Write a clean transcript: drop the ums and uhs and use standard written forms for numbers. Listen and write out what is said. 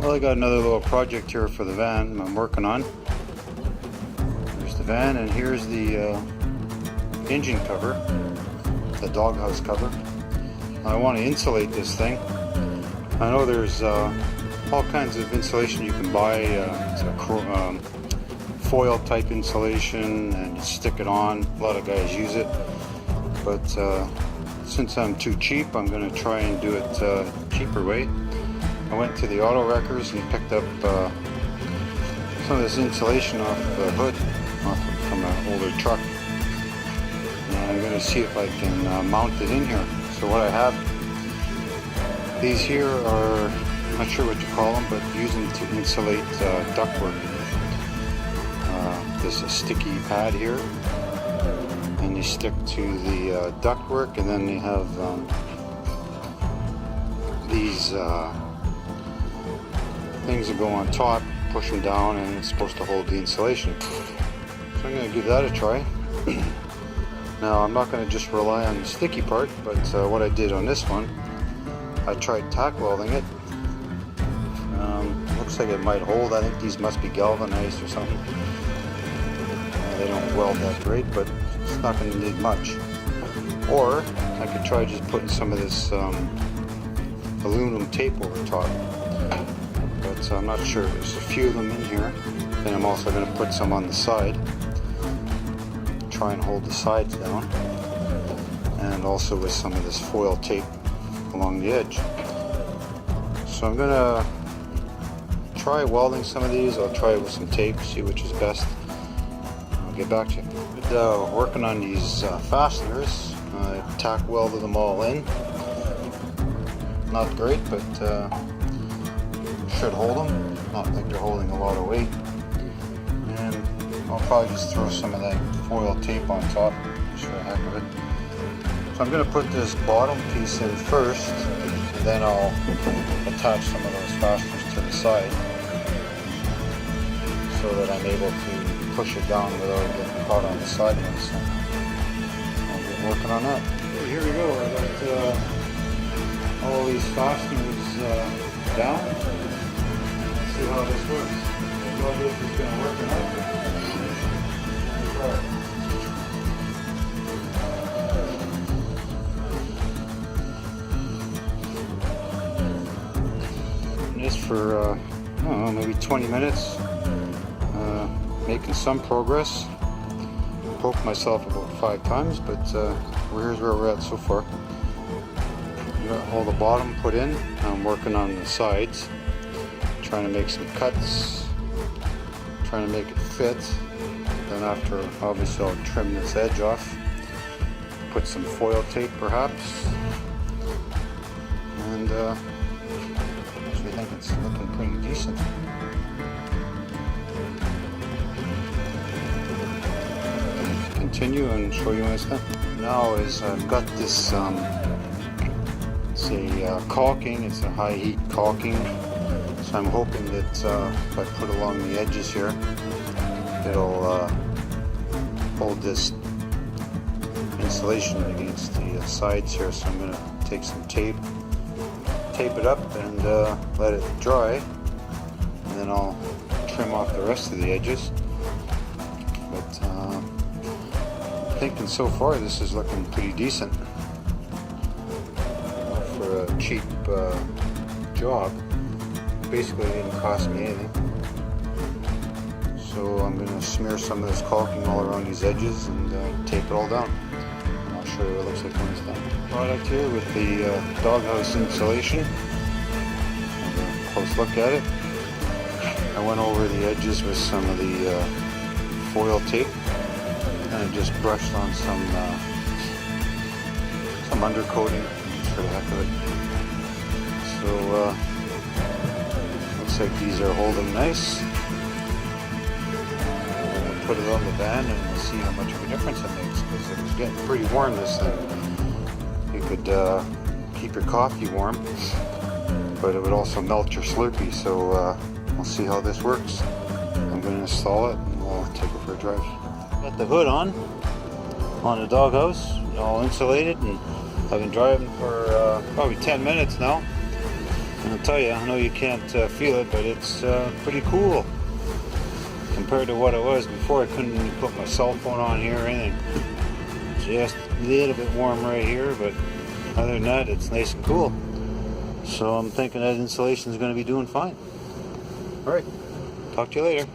Well, I got another little project here for the van I'm working on. There's the van, and here's the engine cover, the doghouse cover. I want to insulate this thing. I know there's all kinds of insulation you can buy. It's a foil type insulation, and you stick it on. A lot of guys use it, but since I'm too cheap, I'm going to try and do it cheaper way. I went to the auto wreckers and picked up some of this insulation off the hood from an older truck, and I'm going to see if I can mount it in here. So what I have, these here are, I'm not sure what you call them, but use them to insulate ductwork. There's a sticky pad here, and you stick to the ductwork, and then you have these things that go on top, push them down, and it's supposed to hold the insulation. So I'm going to give that a try. Now I'm not going to just rely on the sticky part, but what I did on this one, I tried tack welding it. Looks like it might hold. I think these must be galvanized or something. They don't weld that great, but it's not going to need much. Or I could try just putting some of this aluminum tape over top, but I'm not sure. There's a few of them in here. Then I'm also going to put some on the side, try and hold the sides down, and also with some of this foil tape along the edge. So I'm going to try welding some of these. I'll try it with some tape, see which is best. I'll get back to you. Working on these fasteners. I tack welded them all in. Not great, but should hold them. Not like they're holding a lot of weight. And I'll probably just throw some of that foil tape on top, just for the heck of it. So I'm going to put this bottom piece in first, and then I'll attach some of those fasteners to the side, so that I'm able to push it down without getting caught on the sideways. So I'll get working on that. Here we go. I got all these fasteners down. Let's see how this works. How this is going to work out. This for I don't know, maybe 20 minutes. Making some progress. Poked myself about 5 times, but here's where we're at so far. Got all the bottom put in. I'm working on the sides, trying to make some cuts, trying to make it fit. Then after, obviously, I'll trim this edge off, put some foil tape perhaps, and actually I think it's looking pretty decent. Continue and show you my stuff. Now is I've got this it's a caulking. It's a high heat caulking, so I'm hoping that if I put along the edges here, it'll hold this insulation against the sides here. So I'm going to take some tape it up and let it dry, and then I'll trim off the rest of the edges. But thinking so far this is looking pretty decent for a cheap job. Basically it didn't cost me anything. So I'm going to smear some of this caulking all around these edges and tape it all down. And I'll show you what it looks like when it's done. Product here with the doghouse insulation. Have a close look at it. I went over the edges with some of the foil tape, and I just brushed on some undercoating just for the heck of it. So looks like these are holding nice. I'm going to put it on the van and we'll see how much of a difference it makes, because it was getting pretty warm, this thing. You could keep your coffee warm, but it would also melt your Slurpee, so we'll see how this works. I'm going to install it and we'll take it for a drive. Got the hood on the doghouse, all insulated, and I've been driving for probably 10 minutes now. I'll tell you, I know you can't feel it, but it's pretty cool compared to what it was before. I couldn't even put my cell phone on here or anything. Just a little bit warm right here, but other than that, it's nice and cool. So I'm thinking that insulation is going to be doing fine. All right, talk to you later.